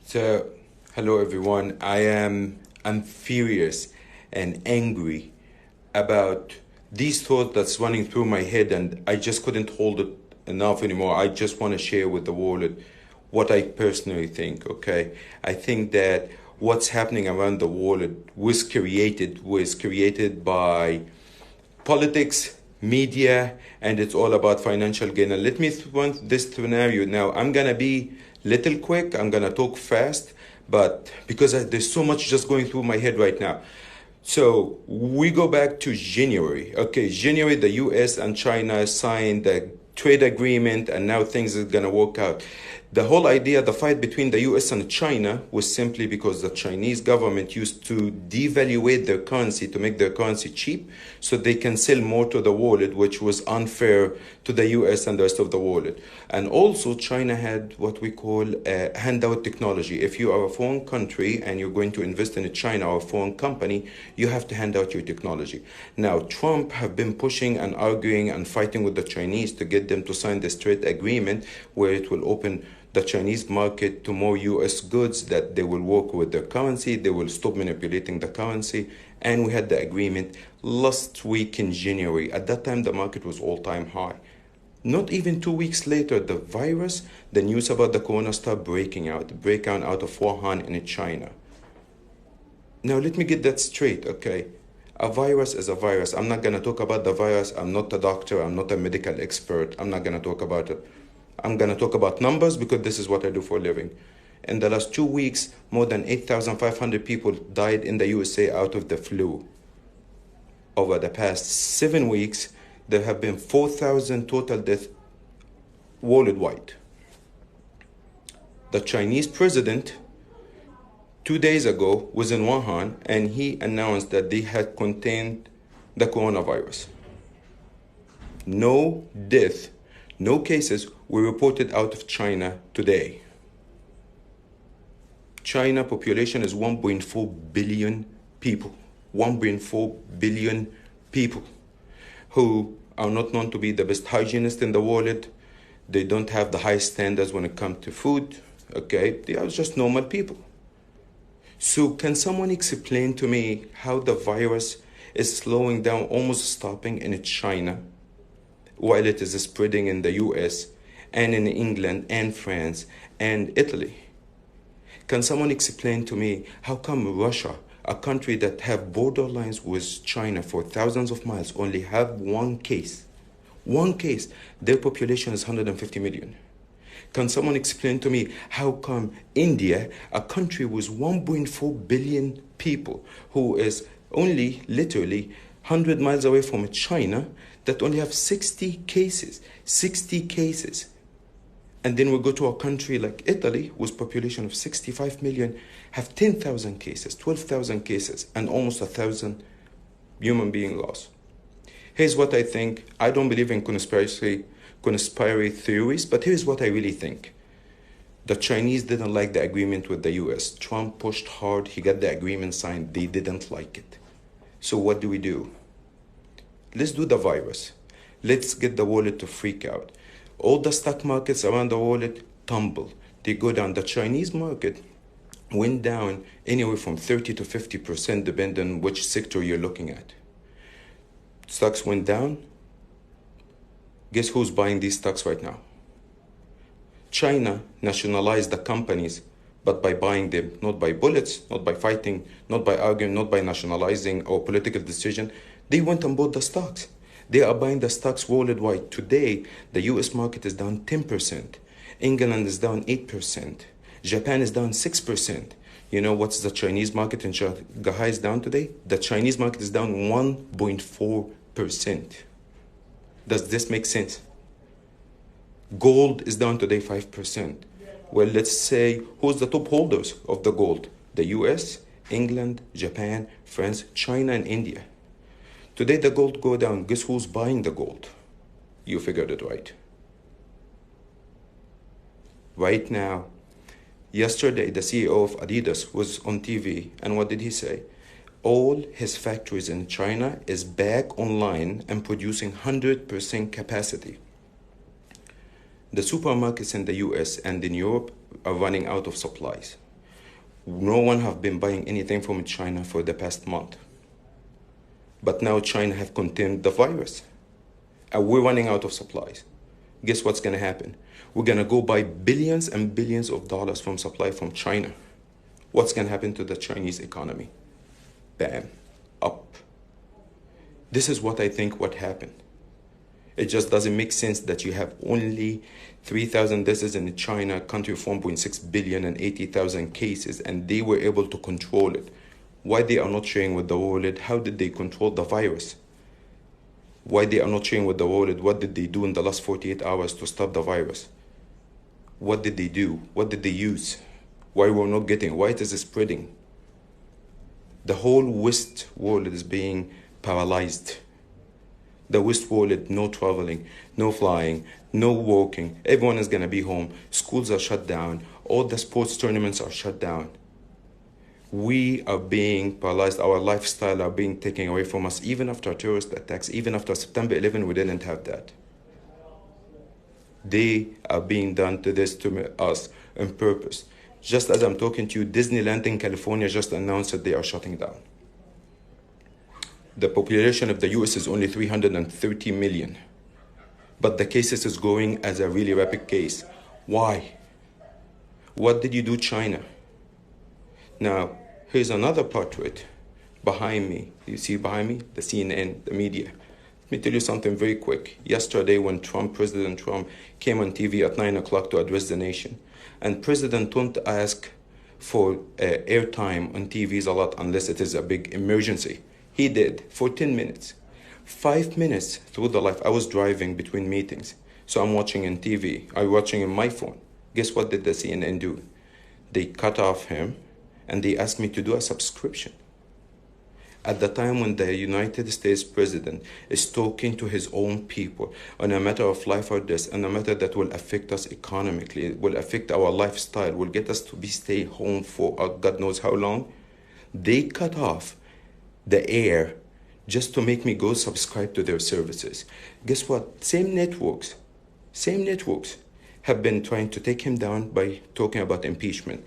So, hello everyone. I'm furious and angry about these thoughts that's running through my head, and I just couldn't hold it enough anymore. I just want to share with the world what I personally think. Okay, I think that what's happening around the world was created by politics, media, and it's all about financial gain. And let me run this scenario now. I'm gonna be little quick. I'm gonna talk fast, but because there's so much just going through my head right now. So we go back to January. Okay, January, the U.S. and China signed the trade agreement, and now things are gonna work out. The whole idea, the fight between the US and China was simply because the Chinese government used to devaluate their currency to make their currency cheap so they can sell more to the world, which was unfair to the US and the rest of the world. And also, China had what we call handout technology. If you are a foreign country and you're going to invest in China or a foreign company, you have to hand out your technology. Now, Trump have been pushing and arguing and fighting with the Chinese to get them to sign this trade agreement where it will open the Chinese market to more US goods, that they will work with their currency, they will stop manipulating the currency. And we had the agreement last week in January. At that time, the market was all-time high. Not even 2 weeks later, the news about the corona started breaking out of Wuhan in China. Now, let me get that straight, okay? A virus is a virus. I'm not going to talk about the virus. I'm not a doctor. I'm not a medical expert. I'm not going to talk about it. I'm going to talk about numbers because this is what I do for a living. In the last 2 weeks, more than 8,500 people died in the USA out of the flu. Over the past 7 weeks, there have been 4,000 total deaths worldwide. The Chinese president 2 days ago was in Wuhan, and he announced that they had contained the coronavirus. No death, no cases were reported out of China today. China population is 1.4 billion people. 1.4 billion people who are not known to be the best hygienists in the world. They don't have the highest standards when it comes to food. Okay, they are just normal people. So can someone explain to me how the virus is slowing down, almost stopping in China, while it is spreading in the US and in England and France and Italy? Can someone explain to me how come Russia, a country that have borderlines with China for thousands of miles, only have one case? One case. Their population is 150 million. Can someone explain to me how come India, a country with 1.4 billion people, who is only literally 100 miles away from China, that only have 60 cases? 60 cases. And then we go to a country like Italy, with population of 65 million, have 10,000 cases, 12,000 cases, and almost 1,000 human being lost. Here's what I think. I don't believe in conspiracy theories, but here's what I really think. The Chinese didn't like the agreement with the US. Trump pushed hard. He got the agreement signed. They didn't like it. So what do? Let's do the virus. Let's get the world to freak out. All the stock markets around the world tumble. They go down. The Chinese market went down anywhere from 30 to 50%, depending on which sector you're looking at. Stocks went down. Guess who's buying these stocks right now? China nationalized the companies, but by buying them, not by bullets, not by fighting, not by arguing, not by nationalizing or political decision. They went and bought the stocks. They are buying the stocks worldwide. Today, the US market is down 10%. England is down 8%. Japan is down 6%. You know what's the Chinese market in Shanghai is down today? The Chinese market is down 1.4%. Does this make sense? Gold is down today 5%. Well, let's say, who's the top holders of the gold? The US, England, Japan, France, China, and India. Today the gold go down. Guess who's buying the gold? You figured it right. Right now, yesterday the CEO of Adidas was on TV, and what did he say? All his factories in China is back online and producing 100% capacity. The supermarkets in the US and in Europe are running out of supplies. No one have been buying anything from China for the past month. But now China have contained the virus. And we're running out of supplies. Guess what's going to happen? We're going to go buy billions and billions of dollars from supply from China. What's going to happen to the Chinese economy? Bam, up. This is what I think what happened. It just doesn't make sense that you have only 3,000 deaths in China, a country of 1.6 billion and 80,000 cases, and they were able to control it. Why they are not sharing with the world? How did they control the virus? Why they are not sharing with the world? What did they do in the last 48 hours to stop the virus? What did they do? What did they use? Why we're not getting? Why it is spreading? The whole West world is being paralyzed. The West world, no traveling, no flying, no walking. Everyone is going to be home. Schools are shut down. All the sports tournaments are shut down. We are being paralyzed. Our lifestyle are being taken away from us. Even after terrorist attacks, even after September 11, we didn't have that. They are being done to this to us on purpose. Just as I'm talking to you, Disneyland in California just announced that they are shutting down. The population of the US is only 330 million. But the cases is growing as a really rapid case. Why? What did you do, China? Now, here's another part to it. Behind me, you see behind me? The CNN, the media. Let me tell you something very quick. Yesterday when President Trump came on TV at 9 o'clock to address the nation, and President don't ask for airtime on TVs a lot unless it is a big emergency. He did for 10 minutes. 5 minutes through the life. I was driving between meetings. So I'm watching on TV. I'm watching on my phone. Guess what did the CNN do? They cut off him and they asked me to do a subscription. At the time when the United States president is talking to his own people on a matter of life or death, on a matter that will affect us economically, will affect our lifestyle, will get us to be stay home for God knows how long, they cut off the air just to make me go subscribe to their services. Guess what? Same networks have been trying to take him down by talking about impeachment.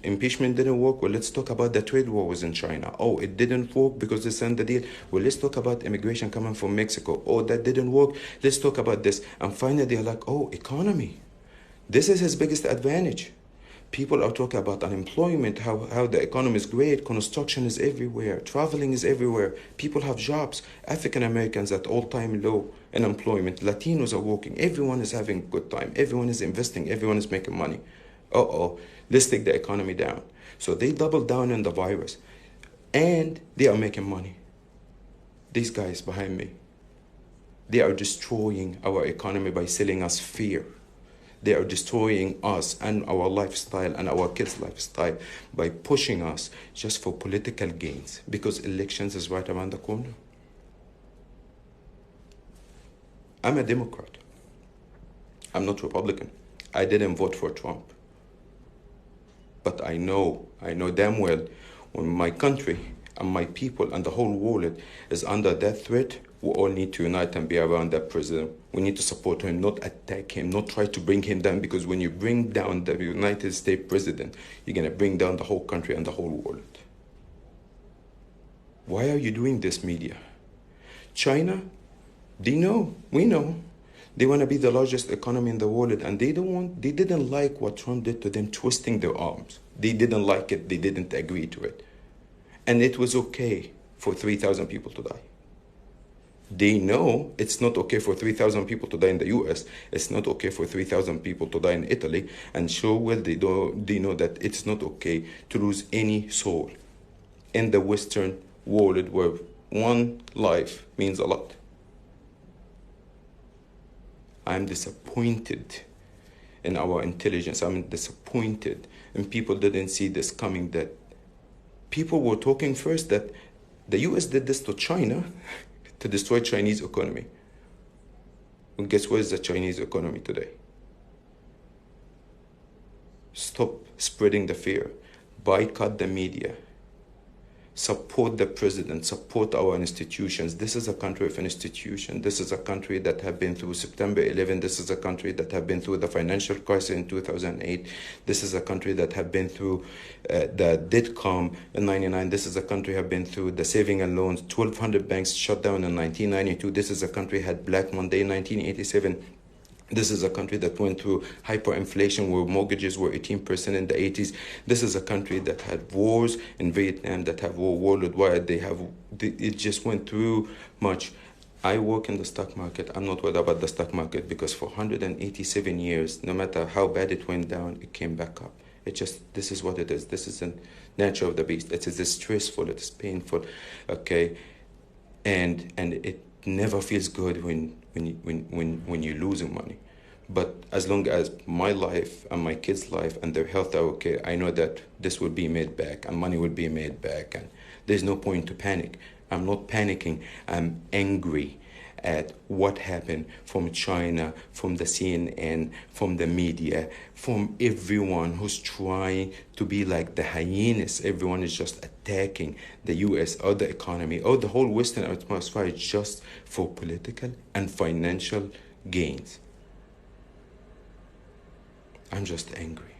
Impeachment didn't work? Well, let's talk about the trade war was in China. Oh, it didn't work because they signed the deal. Well, let's talk about immigration coming from Mexico. Oh, that didn't work. Let's talk about this. And finally, they're like, oh, economy. This is his biggest advantage. People are talking about unemployment, how the economy is great, construction is everywhere, traveling is everywhere, people have jobs, African Americans at all-time low unemployment, Latinos are working, everyone is having a good time, everyone is investing, everyone is making money. Let's take the economy down. So they double down on the virus, and they are making money. These guys behind me, they are destroying our economy by selling us fear. They are destroying us and our lifestyle and our kids' lifestyle by pushing us just for political gains because elections is right around the corner. I'm a Democrat. I'm not Republican. I didn't vote for Trump. But I know damn well when my country and my people and the whole world is under that threat, we all need to unite and be around that president. We need to support him, not attack him, not try to bring him down, because when you bring down the United States president, you're going to bring down the whole country and the whole world. Why are you doing this, media? China, they know, we know. They want to be the largest economy in the world, and they didn't like what Trump did to them, twisting their arms. They didn't like it, they didn't agree to it. And it was okay for 3,000 people to die. They know it's not okay for 3,000 people to die in the US. It's not okay for 3,000 people to die in Italy. And sure well they know that it's not okay to lose any soul in the Western world where one life means a lot. I'm disappointed in our intelligence. I'm disappointed, and people didn't see this coming, that people were talking first that the US did this to China to destroy Chinese economy. And guess where is the Chinese economy today? Stop spreading the fear. Boycott the media. Support the president, support our institutions. This is a country of institutions. This is a country that have been through September 11. This is a country that have been through the financial crisis in 2008. This is a country that have been through the dot-com in 99. This is a country have been through the saving and loans, 1,200 banks shut down in 1992. This is a country had Black Monday in 1987. This is a country that went through hyperinflation where mortgages were 18% in the 80s. This is a country that had wars in Vietnam, that have war worldwide. It just went through much. I work in the stock market. I'm not worried about the stock market because for 187 years, no matter how bad it went down, it came back up. This is what it is. This is the nature of the beast. It is stressful, it is painful, okay? And it never feels good when you're losing money. But as long as my life and my kids' life and their health are okay, I know that this will be made back and money will be made back, and there's no point to panic. I'm not panicking. I'm angry at what happened from China, from the CNN, from the media, from everyone who's trying to be like the hyenas. Everyone is just attacking the US or the economy or the whole Western atmosphere just for political and financial gains. I'm just angry.